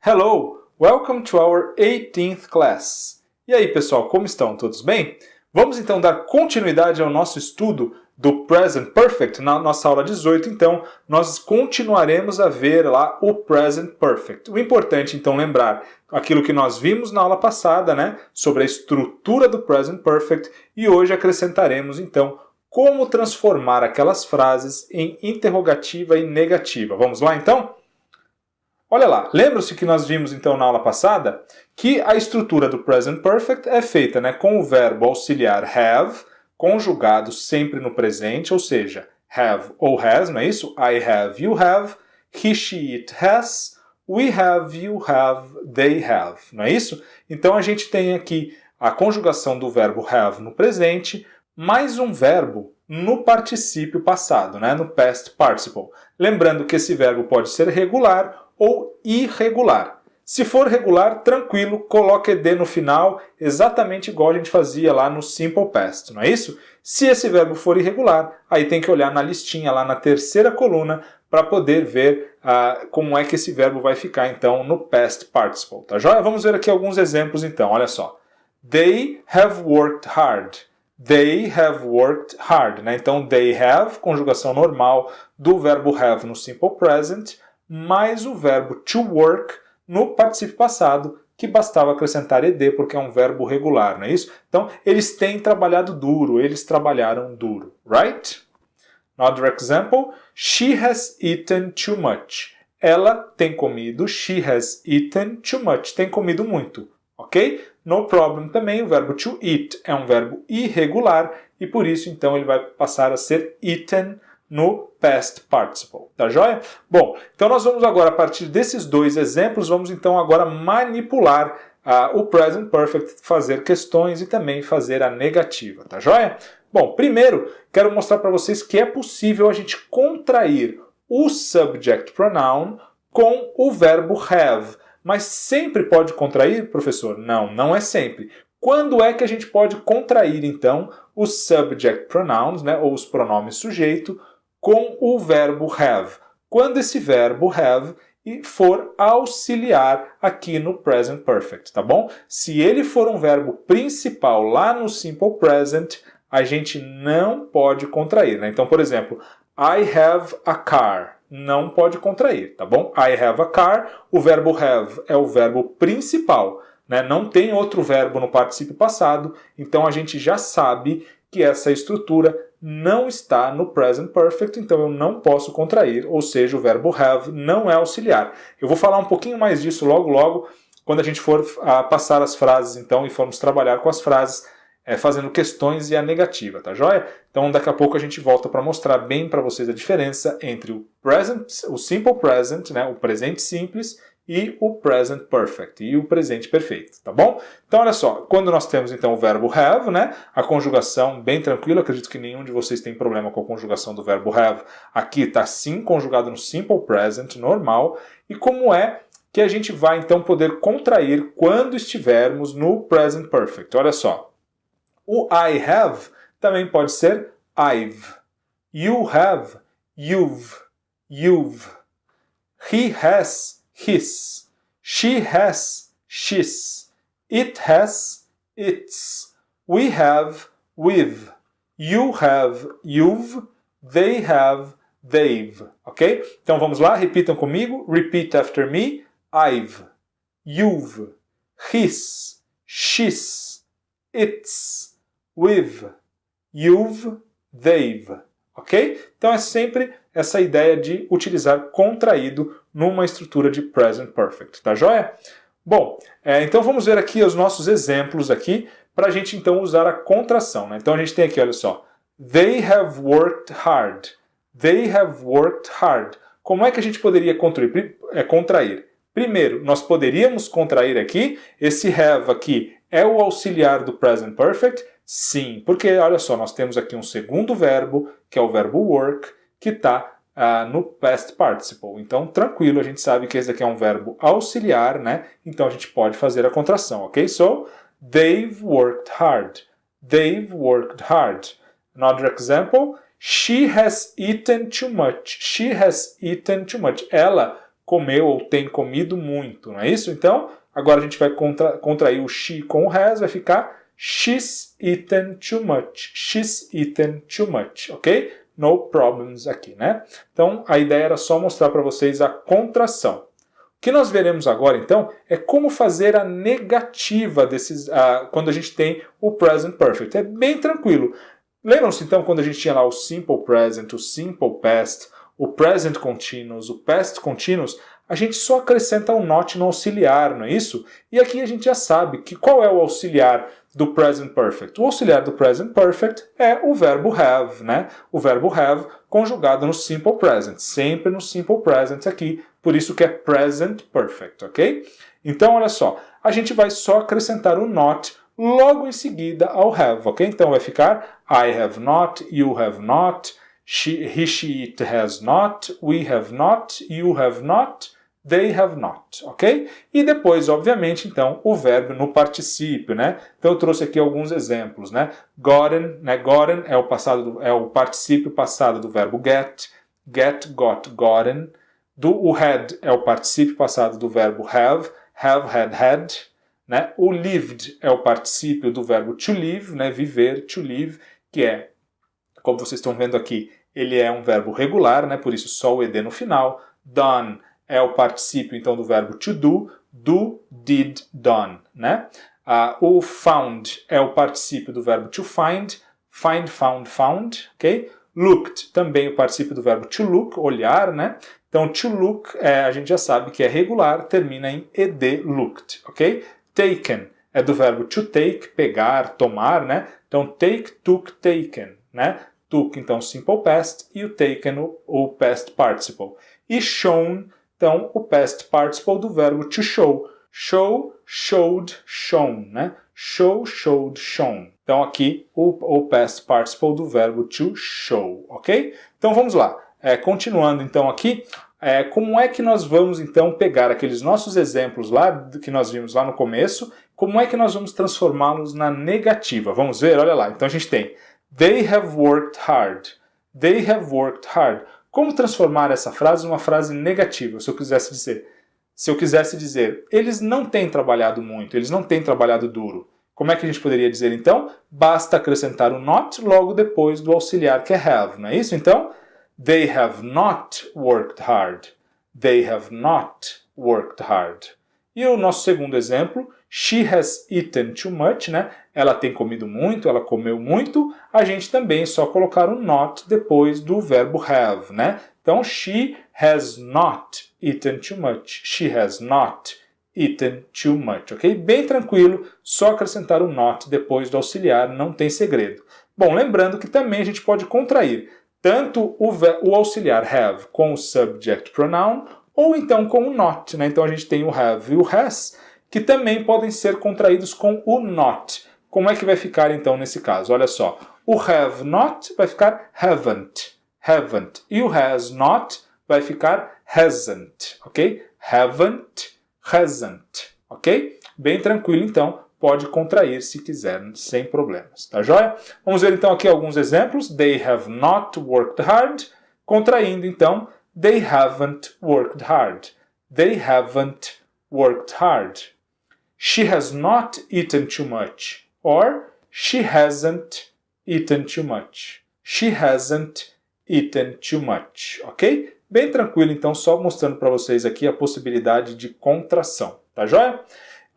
Hello, welcome to our 18th class. E aí pessoal, como estão? Todos bem? Vamos então dar continuidade ao nosso estudo do Present Perfect na nossa aula 18, então nós continuaremos a ver lá o Present Perfect. O importante então lembrar aquilo que nós vimos na aula passada, né, sobre a estrutura do Present Perfect, e hoje acrescentaremos então como transformar aquelas frases em interrogativa e negativa. Vamos lá então? Olha lá, lembra-se que nós vimos então na aula passada que a estrutura do Present Perfect é feita, né, com o verbo auxiliar have, conjugado sempre no presente, ou seja, have ou has, não é isso? I have, you have, he, she, it has, we have, you have, they have, não é isso? Então a gente tem aqui a conjugação do verbo have no presente, mais um verbo no particípio passado, né, no past participle. Lembrando que esse verbo pode ser regular ou irregular. Se for regular, tranquilo, coloque ed no final, exatamente igual a gente fazia lá no Simple Past, não é isso? Se esse verbo for irregular, aí tem que olhar na listinha lá na terceira coluna para poder ver como é que esse verbo vai ficar então no Past Participle, tá joia? Vamos ver aqui alguns exemplos então, olha só. They have worked hard. They have worked hard, né? Então, they have, conjugação normal do verbo have no Simple Present, mais o verbo to work no particípio passado, que bastava acrescentar ed porque é um verbo regular, não é isso? Então, eles têm trabalhado duro, eles trabalharam duro, right? Another example, she has eaten too much. Ela tem comido, she has eaten too much, tem comido muito, ok? No problem também, o verbo to eat é um verbo irregular e por isso, então, ele vai passar a ser eaten no past participle, tá joia? Bom, então nós vamos agora, a partir desses dois exemplos, vamos então agora manipular o present perfect, fazer questões e também fazer a negativa, tá joia? Bom, primeiro, quero mostrar para vocês que é possível a gente contrair o subject pronoun com o verbo have. Mas sempre pode contrair, professor? Não, não é sempre. Quando é que a gente pode contrair, então, os subject pronouns, né, ou os pronomes sujeito, com o verbo have? Quando esse verbo have for auxiliar aqui no present perfect, tá bom? Se ele for um verbo principal lá no simple present, a gente não pode contrair, né? Então, por exemplo, I have a car. Não pode contrair, tá bom? I have a car, o verbo have é o verbo principal, né? Não tem outro verbo no particípio passado, então a gente já sabe que essa estrutura não está no present perfect, então eu não posso contrair, ou seja, o verbo have não é auxiliar. Eu vou falar um pouquinho mais disso logo, quando a gente for passar as frases, então, e formos trabalhar com as frases, fazendo questões e a negativa, tá joia? Então daqui a pouco a gente volta para mostrar bem para vocês a diferença entre o present, o simple present, né, o presente simples, e o present perfect, e o presente perfeito, tá bom? Então olha só, quando nós temos então o verbo have, né, a conjugação bem tranquila, acredito que nenhum de vocês tem problema com a conjugação do verbo have, aqui está sim conjugado no simple present, normal, e como é que a gente vai então poder contrair quando estivermos no present perfect? Olha só. O I have também pode ser I've. You have, you've. He has, his. She has, she's. It has, its. We have, we've. You have, you've. They have, they've. Ok? Então vamos lá, repitam comigo. Repeat after me. I've, you've, his, she's, its. With, you've, they've, ok? Então é sempre essa ideia de utilizar contraído numa estrutura de present perfect, tá joia? Bom, então vamos ver aqui os nossos exemplos aqui para a gente então usar a contração, né? Então a gente tem aqui, olha só, they have worked hard, they have worked hard. Como é que a gente poderia contrair? Primeiro, nós poderíamos contrair aqui, esse have aqui é o auxiliar do present perfect. Sim, porque olha só, nós temos aqui um segundo verbo, que é o verbo work, que está no past participle. Então, tranquilo, a gente sabe que esse aqui é um verbo auxiliar, né? Então, a gente pode fazer a contração, ok? So, they've worked hard. They've worked hard. Another example, she has eaten too much. She has eaten too much. Ela comeu ou tem comido muito, não é isso? Então, agora a gente vai contrair o she com o has, vai ficar she's eaten too much. She's eaten too much, ok? No problems aqui, né? Então, a ideia era só mostrar para vocês a contração. O que nós veremos agora, então, é como fazer a negativa desses, quando a gente tem o present perfect. É bem tranquilo. Lembram-se, então, quando a gente tinha lá o simple present, o simple past, o present continuous, o past continuous, a gente só acrescenta o not no auxiliar, não é isso? E aqui a gente já sabe que qual é o auxiliar do present perfect. O auxiliar do present perfect é o verbo have, né? O verbo have conjugado no simple present, sempre no simple present aqui, por isso que é present perfect, ok? Então, olha só, a gente vai só acrescentar o not logo em seguida ao have, ok? Então vai ficar I have not, you have not, he, she, it has not, we have not, you have not, they have not, ok? E depois, obviamente, então, o verbo no particípio, né? Então eu trouxe aqui alguns exemplos, né? Gotten, né? Gotten é o particípio passado do verbo get, got, gotten. O had é o particípio passado do verbo have, had, né? O lived é o particípio do verbo to live, né? Viver, to live, que é, como vocês estão vendo aqui, ele é um verbo regular, né? Por isso só o ed no final. Done é o particípio, então, do verbo to do, did, done, né? O found é o particípio do verbo to find, found, ok? Looked, também o particípio do verbo to look, olhar, né? Então, to look, a gente já sabe que é regular, termina em ed, looked, ok? Taken é do verbo to take, pegar, tomar, né? Então, take, took, taken, né? Took, então, simple past, e o taken, o past participle. E shown, então, o past participle do verbo to show. Show, showed, shown, né? Show, showed, shown. Então, aqui, o past participle do verbo to show, ok? Então, vamos lá. Continuando, então, aqui, como é que nós vamos, então, pegar aqueles nossos exemplos lá, que nós vimos lá no começo, como é que nós vamos transformá-los na negativa? Vamos ver? Olha lá. Então, a gente tem They have worked hard. They have worked hard. Como transformar essa frase numa frase negativa, se eu quisesse dizer, eles não têm trabalhado muito, eles não têm trabalhado duro. Como é que a gente poderia dizer, então? Basta acrescentar o not logo depois do auxiliar que é have, não é isso? Então, they have not worked hard. They have not worked hard. E o nosso segundo exemplo, she has eaten too much, né? Ela tem comido muito, ela comeu muito. A gente também só colocar o not depois do verbo have, né? Então, she has not eaten too much. She has not eaten too much, ok? Bem tranquilo, só acrescentar o not depois do auxiliar, não tem segredo. Bom, lembrando que também a gente pode contrair tanto o auxiliar have com o subject pronoun, ou então com o not, né? Então a gente tem o have e o has, que também podem ser contraídos com o not. Como é que vai ficar então nesse caso? Olha só, o have not vai ficar haven't, e o has not vai ficar hasn't, ok? Haven't, hasn't, ok? Bem tranquilo então, pode contrair se quiser, sem problemas, tá joia? Vamos ver então aqui alguns exemplos. They have not worked hard, contraindo então, they haven't worked hard. They haven't worked hard. She has not eaten too much. Or, she hasn't eaten too much. She hasn't eaten too much. Ok? Bem tranquilo, então, só mostrando para vocês aqui a possibilidade de contração. Tá joia?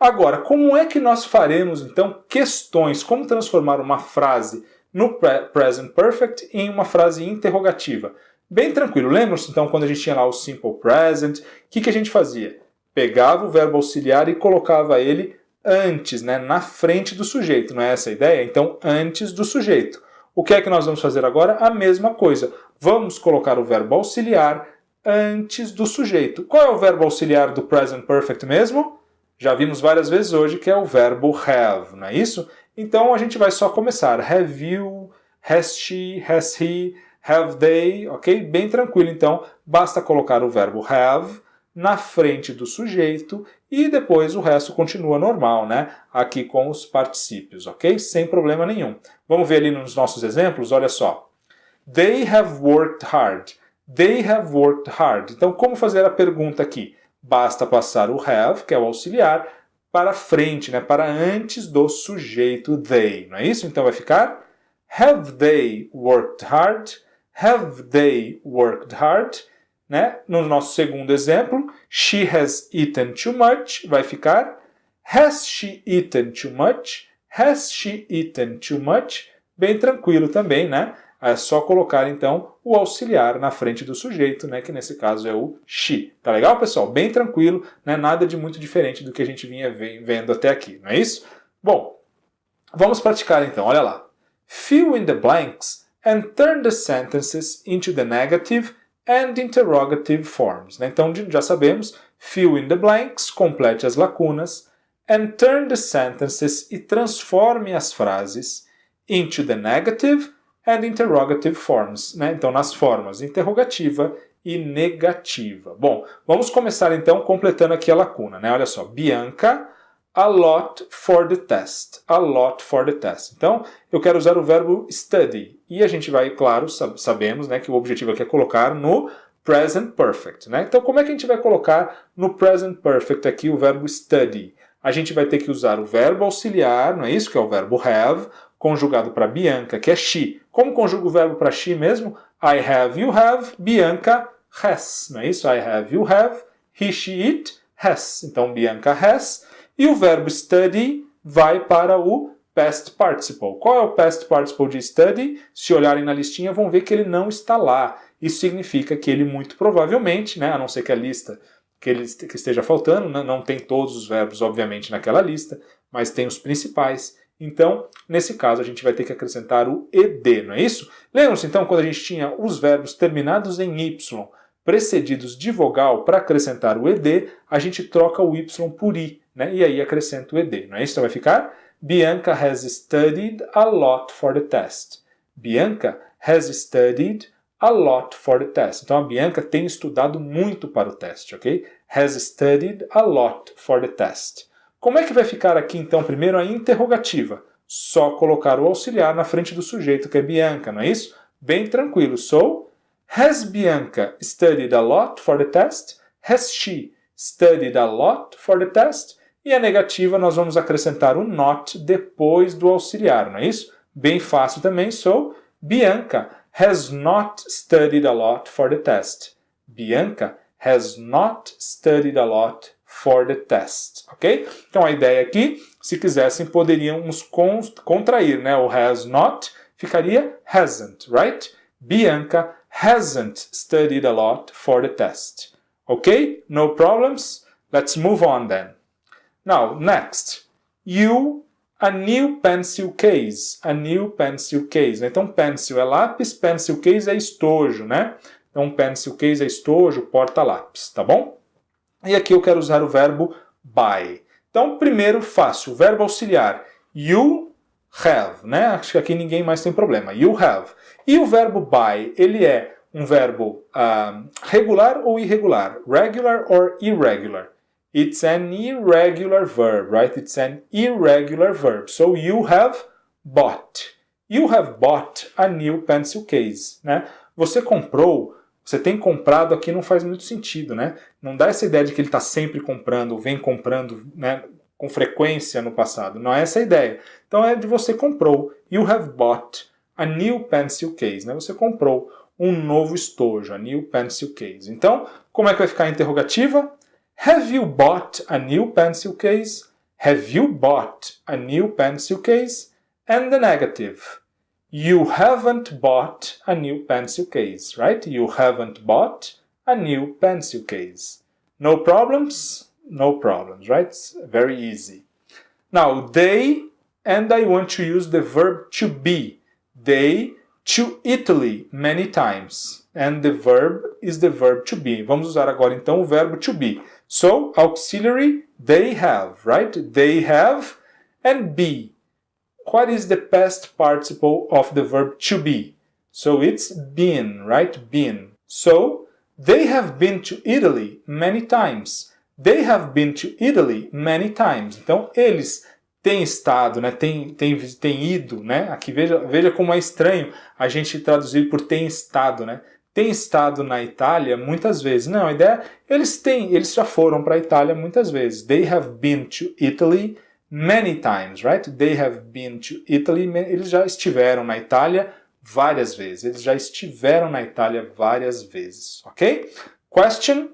Agora, como é que nós faremos, então, questões? Como transformar uma frase no present perfect em uma frase interrogativa? Bem tranquilo. Lembram-se, então, quando a gente tinha lá o simple present, o que a gente fazia? Pegava o verbo auxiliar e colocava ele antes, né, na frente do sujeito. Não é essa a ideia? Então, antes do sujeito. O que é que nós vamos fazer agora? A mesma coisa. Vamos colocar o verbo auxiliar antes do sujeito. Qual é o verbo auxiliar do present perfect mesmo? Já vimos várias vezes hoje que é o verbo have, não é isso? Então, a gente vai só começar. Have you, has she, has he, have they, ok? Bem tranquilo, então, basta colocar o verbo have na frente do sujeito e depois o resto continua normal, né? Aqui com os particípios, ok? Sem problema nenhum. Vamos ver ali nos nossos exemplos, olha só. They have worked hard. They have worked hard. Então, como fazer a pergunta aqui? Basta passar o have, que é o auxiliar, para frente, né? Para antes do sujeito they, não é isso? Então vai ficar have they worked hard? Have they worked hard? Né? No nosso segundo exemplo, she has eaten too much, vai ficar has she eaten too much? Has she eaten too much? Bem tranquilo também, né? É só colocar, então, o auxiliar na frente do sujeito, né? Que nesse caso é o she. Tá legal, pessoal? Bem tranquilo, né? Nada de muito diferente do que a gente vinha vendo até aqui, não é isso? Bom, vamos praticar então, olha lá. Fill in the blanks and turn the sentences into the negative and interrogative forms. Né? Então, já sabemos, fill in the blanks, complete as lacunas, and turn the sentences e transforme as frases into the negative and interrogative forms, né? Então, nas formas interrogativa e negativa. Bom, vamos começar então completando aqui a lacuna, né? Olha só, Bianca, a lot for the test. A lot for the test. Então, eu quero usar o verbo study. E a gente vai, claro, sabemos, né, que o objetivo aqui é colocar no present perfect, né? Então, como é que a gente vai colocar no present perfect aqui o verbo study? A gente vai ter que usar o verbo auxiliar, não é isso? Que é o verbo have, conjugado para Bianca, que é she. Como conjuga o verbo para she mesmo? I have, you have, Bianca has. Não é isso? I have, you have, he, she, it, has. Então, Bianca has. E o verbo study vai para o past participle. Qual é o past participle de study? Se olharem na listinha, vão ver que ele não está lá. Isso significa que ele muito provavelmente, né, a não ser que a lista que esteja faltando, né, não tem todos os verbos, obviamente, naquela lista, mas tem os principais. Então, nesse caso, a gente vai ter que acrescentar o ed, não é isso? Lembram-se, então, quando a gente tinha os verbos terminados em y, precedidos de vogal, para acrescentar o ed, a gente troca o y por i, né? E aí acrescenta o ed, não é isso? Então vai ficar Bianca has studied a lot for the test. Bianca has studied a lot for the test. Então a Bianca tem estudado muito para o teste, ok? Has studied a lot for the test. Como é que vai ficar aqui, então, primeiro a interrogativa? Só colocar o auxiliar na frente do sujeito, que é Bianca, não é isso? Bem tranquilo. So, has Bianca studied a lot for the test? Has she studied a lot for the test? E a negativa nós vamos acrescentar o not depois do auxiliar, não é isso? Bem fácil também. So, Bianca has not studied a lot for the test. Bianca has not studied a lot for the test, ok? Então a ideia aqui, se quisessem, poderíamos contrair, né? O has not ficaria hasn't, right? Bianca hasn't studied a lot for the test. Ok? No problems? Let's move on then. Now, next. You, a new pencil case. A new pencil case. Então, pencil é lápis, pencil case é estojo, né? Então, pencil case é estojo, porta-lápis, tá bom? E aqui eu quero usar o verbo buy. Então, primeiro, fácil, o verbo auxiliar. You have, né? Acho que aqui ninguém mais tem problema. You have. E o verbo buy, ele é um verbo regular ou irregular? Regular or irregular? It's an irregular verb, right? It's an irregular verb. So, you have bought. You have bought a new pencil case, né? Você comprou. Você tem comprado aqui não faz muito sentido, né? Não dá essa ideia de que ele está sempre comprando, ou vem comprando, né, com frequência no passado. Não é essa a ideia. Então é de você comprou. You have bought a new pencil case. Né? Você comprou um novo estojo, a new pencil case. Então, como é que vai ficar a interrogativa? Have you bought a new pencil case? Have you bought a new pencil case? And the negative. You haven't bought a new pencil case, right? You haven't bought a new pencil case. No problems? No problems, right? It's very easy. Now, they, and I want to use the verb to be. They to Italy many times. And the verb is the verb to be. Vamos usar agora então o verbo to be. So, auxiliary, they have, right? They have and be. What is the past participle of the verb to be? So it's been, right? Been. So, they have been to Italy many times. They have been to Italy many times. Então, eles têm estado, né? Têm ido, né? Aqui veja como é estranho a gente traduzir por têm estado, né? tem estado na Itália muitas vezes. Não, a ideia é eles já foram para a Itália muitas vezes. They have been to Italy many times, right? They have been to Italy. Eles já estiveram na Itália várias vezes. Eles já estiveram na Itália várias vezes, ok? Question: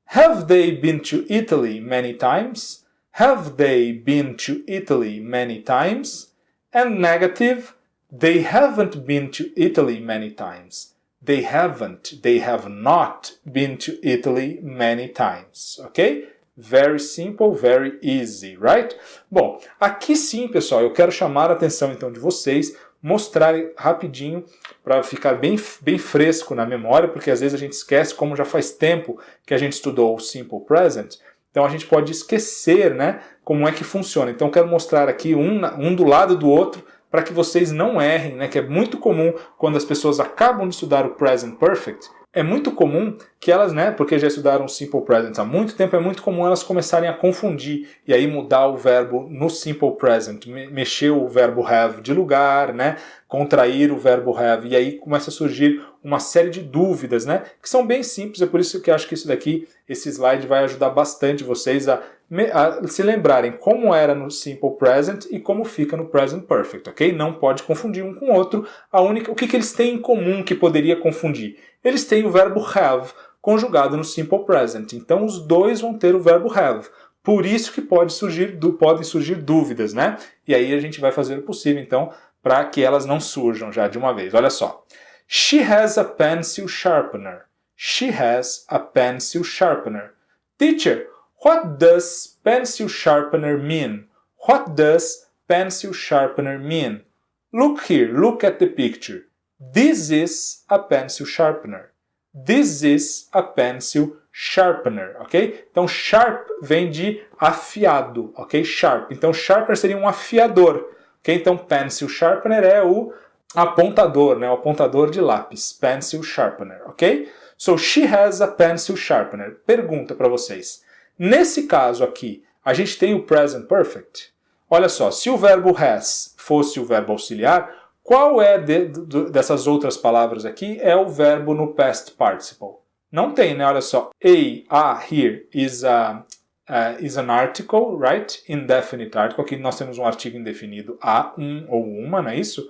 have they been to Italy many times? Have they been to Italy many times? And negative: they haven't been to Italy many times. They have not been to Italy many times, ok? Very simple, very easy, right? Bom, aqui sim, pessoal, eu quero chamar a atenção então de vocês, mostrar rapidinho para ficar bem fresco na memória, porque às vezes a gente esquece, como já faz tempo que a gente estudou o Simple Present, então a gente pode esquecer, né, como é que funciona. Então eu quero mostrar aqui um do lado do outro, para que vocês não errem, né, que é muito comum quando as pessoas acabam de estudar o Present Perfect, é muito comum que elas, né, porque já estudaram o Simple Present há muito tempo, é muito comum elas começarem a confundir e aí mudar o verbo no Simple Present, mexer o verbo have de lugar, né, contrair o verbo have, e aí começa a surgir uma série de dúvidas, né, que são bem simples, é por isso que eu acho que esse slide vai ajudar bastante vocês a se lembrarem como era no Simple Present e como fica no Present Perfect, ok? Não pode confundir um com o outro. O que eles têm em comum que poderia confundir? Eles têm o verbo have conjugado no Simple Present. Então os dois vão ter o verbo have. Por isso que podem surgir dúvidas, né? E aí a gente vai fazer o possível, então, para que elas não surjam já de uma vez. Olha só. She has a pencil sharpener. She has a pencil sharpener. Teacher, what does pencil sharpener mean? What does pencil sharpener mean? Look here, look at the picture. This is a pencil sharpener. This is a pencil sharpener, ok? Então, sharp vem de afiado, ok? Sharp. Então, sharpener seria um afiador, ok? Então, pencil sharpener é o apontador, né? O apontador de lápis. Pencil sharpener, ok? So, she has a pencil sharpener. Pergunta para vocês. Nesse caso aqui, a gente tem o present perfect. Olha só, se o verbo has fosse o verbo auxiliar, qual é dessas outras palavras aqui é o verbo no past participle? Não tem, né? Olha só. A here is an article, right? Indefinite article. Aqui nós temos um artigo indefinido a, um ou uma, não é isso?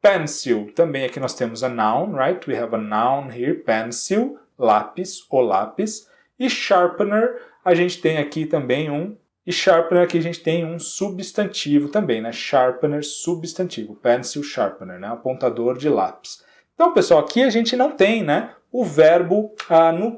Pencil, também aqui nós temos a noun, right? We have a noun here, pencil, lápis, o lápis. E sharpener, a gente tem aqui também e sharpener aqui a gente tem um substantivo também, né? Sharpener, substantivo. Pencil sharpener, né? Apontador de lápis. Então, pessoal, aqui a gente não tem, né, o verbo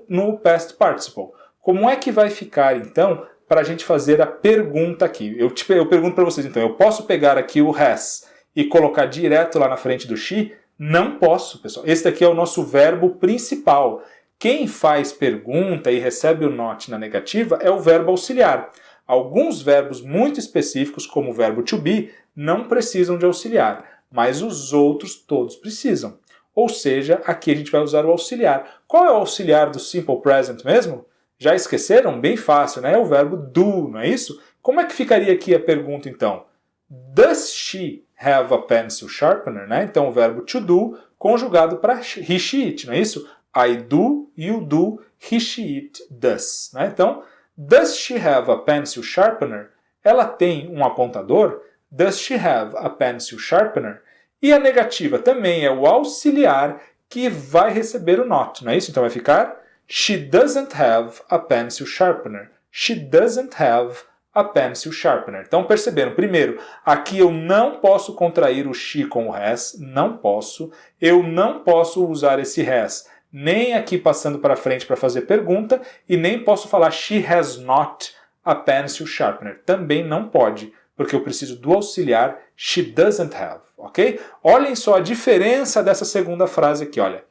no past participle. Como é que vai ficar, então, para a gente fazer a pergunta aqui? Eu pergunto para vocês, então, eu posso pegar aqui o has e colocar direto lá na frente do she? Não posso, pessoal. Esse daqui é o nosso verbo principal. Quem faz pergunta e recebe o not na negativa é o verbo auxiliar. Alguns verbos muito específicos, como o verbo to be, não precisam de auxiliar, mas os outros todos precisam. Ou seja, aqui a gente vai usar o auxiliar. Qual é o auxiliar do Simple Present mesmo? Já esqueceram? Bem fácil, né? É o verbo do, não é isso? Como é que ficaria aqui a pergunta, então? Does she have a pencil sharpener? Né? Então, o verbo to do conjugado para he, she, it, não é isso? I do, you do, he, she, it, does. Né? Então, does she have a pencil sharpener? Ela tem um apontador? Does she have a pencil sharpener? E a negativa também é o auxiliar que vai receber o not, não é isso? Então vai ficar she doesn't have a pencil sharpener. She doesn't have a pencil sharpener. Então perceberam? Primeiro, aqui eu não posso contrair o she com o has, não posso. Eu não posso usar esse has nem aqui passando para frente para fazer pergunta e nem posso falar she has not a pencil sharpener. Também não pode, porque eu preciso do auxiliar she doesn't have, ok? Olhem só a diferença dessa segunda frase aqui, olha.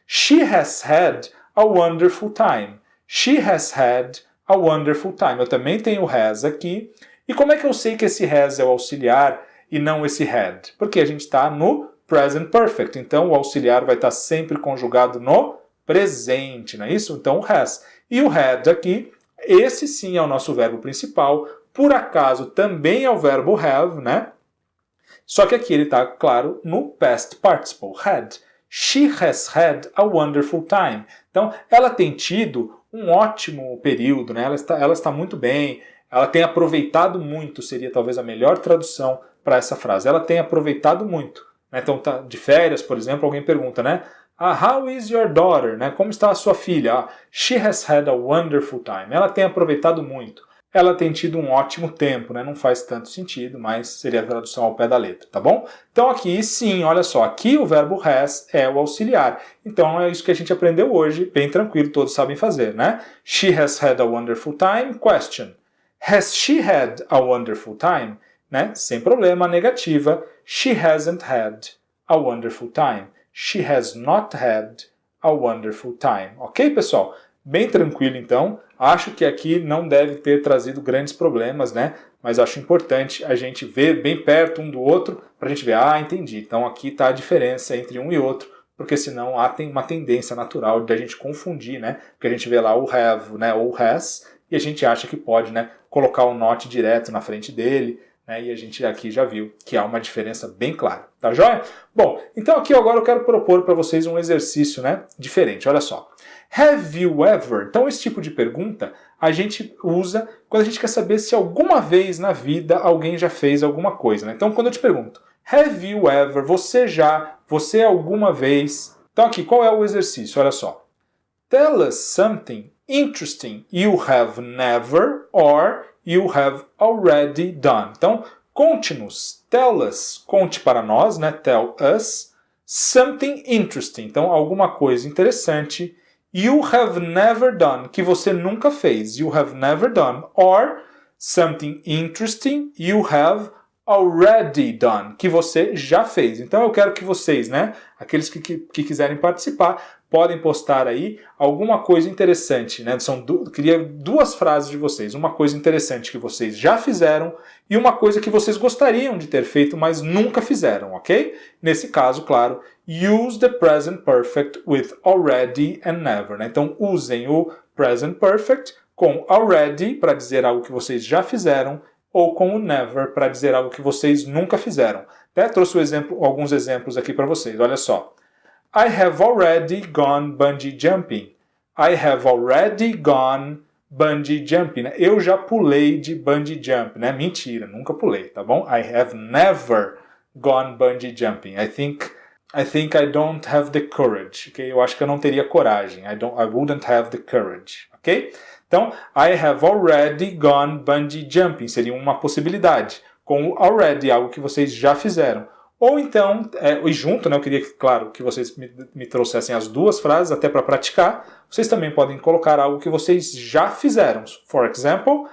She has had a wonderful time. She has had a wonderful time. Eu também tenho has aqui. E como é que eu sei que esse has é o auxiliar e não esse had? Porque a gente está no present perfect. Então o auxiliar vai estar sempre conjugado no presente, não é isso? Então o has. E o had aqui, esse sim é o nosso verbo principal. Por acaso também é o verbo have, né? Só que aqui ele está, claro, no past participle, had. She has had a wonderful time. Então, ela tem tido um ótimo período, né? Ela está muito bem, ela tem aproveitado muito, seria talvez a melhor tradução para essa frase. Ela tem aproveitado muito. Né? Então, tá de férias, por exemplo, alguém pergunta, né? How is your daughter? Né? Como está a sua filha? She has had a wonderful time. Ela tem aproveitado muito. Ela tem tido um ótimo tempo, né? Não faz tanto sentido, mas seria a tradução ao pé da letra, tá bom? Então aqui sim, olha só, aqui o verbo has é o auxiliar. Então é isso que a gente aprendeu hoje, bem tranquilo, todos sabem fazer, né? She has had a wonderful time? Question. Has she had a wonderful time? Né? Sem problema, negativa. She hasn't had a wonderful time. She has not had a wonderful time. Ok, pessoal? Bem tranquilo, então. Acho que aqui não deve ter trazido grandes problemas, né? Mas acho importante a gente ver bem perto um do outro para a gente ver, entendi. Então aqui está a diferença entre um e outro, porque senão tem uma tendência natural de a gente confundir, né? Porque a gente vê lá o have, né? Ou has, e a gente acha que pode, né? Colocar o not direto na frente dele, né? E a gente aqui já viu que há uma diferença bem clara, tá joia? Bom, então aqui agora eu quero propor para vocês um exercício, né? Diferente, olha só. Have you ever? Então esse tipo de pergunta a gente usa quando a gente quer saber se alguma vez na vida alguém já fez alguma coisa, né? Então quando eu te pergunto, have you ever? Você alguma vez? Então aqui, qual é o exercício? Olha só. Tell us something interesting you have never or you have already done. Então, conte-nos, tell us, conte para nós, né? Tell us something interesting. Então, alguma coisa interessante you have never done, que você nunca fez. You have never done. Or something interesting you have already done, que você já fez. Então eu quero que vocês, né, aqueles que quiserem participar, podem postar aí alguma coisa interessante, né? Queria duas frases de vocês. Uma coisa interessante que vocês já fizeram e uma coisa que vocês gostariam de ter feito, mas nunca fizeram, ok? Nesse caso, claro, use the present perfect with already and never, né? Então usem o present perfect com already para dizer algo que vocês já fizeram ou com o never para dizer algo que vocês nunca fizeram. Até trouxe alguns exemplos aqui para vocês. Olha só. I have already gone bungee jumping. I have already gone bungee jumping. Eu já pulei de bungee jump, né? Mentira, nunca pulei, tá bom? I have never gone bungee jumping. I think I don't have the courage. Okay? Eu acho que eu não teria coragem. I wouldn't have the courage. Ok? Então, I have already gone bungee jumping. Seria uma possibilidade. Com o already, algo que vocês já fizeram. Ou então, e junto, né, eu queria, claro, que vocês me trouxessem as duas frases até para praticar. Vocês também podem colocar algo que vocês já fizeram. For example,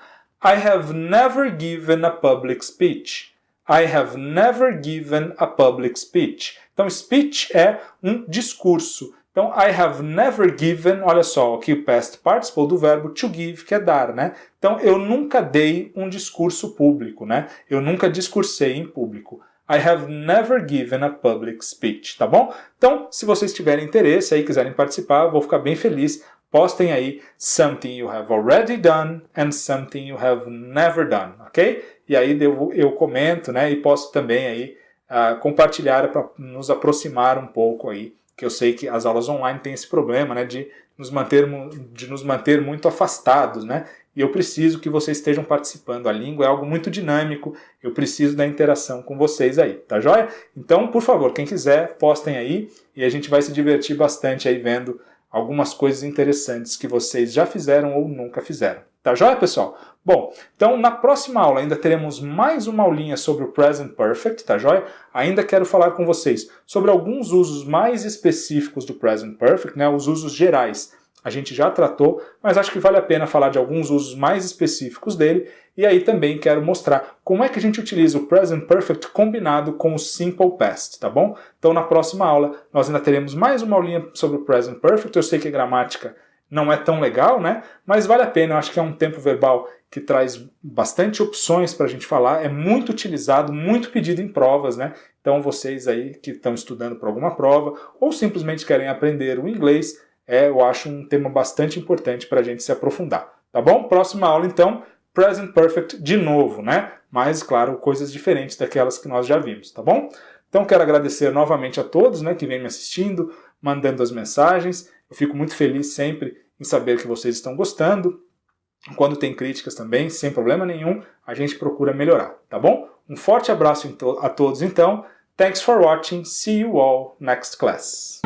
I have never given a public speech. I have never given a public speech. Então, speech é um discurso. Então, I have never given, olha só, aqui o past participle do verbo to give, que é dar, né? Então, eu nunca dei um discurso público, né? Eu nunca discursei em público. I have never given a public speech, tá bom? Então, se vocês tiverem interesse aí, quiserem participar, eu vou ficar bem feliz. Postem aí something you have already done and something you have never done, ok? E aí eu comento, né? E posso também aí compartilhar para nos aproximar um pouco aí, que eu sei que as aulas online têm esse problema, né? De nos manter muito afastados, né? E eu preciso que vocês estejam participando. A língua é algo muito dinâmico, eu preciso da interação com vocês aí, tá joia? Então, por favor, quem quiser, postem aí e a gente vai se divertir bastante aí vendo algumas coisas interessantes que vocês já fizeram ou nunca fizeram. Tá joia, pessoal? Bom, então na próxima aula ainda teremos mais uma aulinha sobre o Present Perfect, tá joia? Ainda quero falar com vocês sobre alguns usos mais específicos do Present Perfect, né? Os usos gerais. A gente já tratou, mas acho que vale a pena falar de alguns usos mais específicos dele. E aí também quero mostrar como é que a gente utiliza o Present Perfect combinado com o Simple Past, tá bom? Então na próxima aula nós ainda teremos mais uma aulinha sobre o Present Perfect. Eu sei que a gramática não é tão legal, né? Mas vale a pena, eu acho que é um tempo verbal que traz bastante opções para a gente falar. É muito utilizado, muito pedido em provas, né? Então vocês aí que estão estudando para alguma prova ou simplesmente querem aprender o inglês, eu acho um tema bastante importante para a gente se aprofundar, tá bom? Próxima aula, então, Present Perfect de novo, né? Mas, claro, coisas diferentes daquelas que nós já vimos, tá bom? Então quero agradecer novamente a todos, né, que vêm me assistindo, mandando as mensagens. Eu fico muito feliz sempre em saber que vocês estão gostando. Quando tem críticas também, sem problema nenhum, a gente procura melhorar, tá bom? Um forte abraço a todos então. Thanks for watching. See you all next class.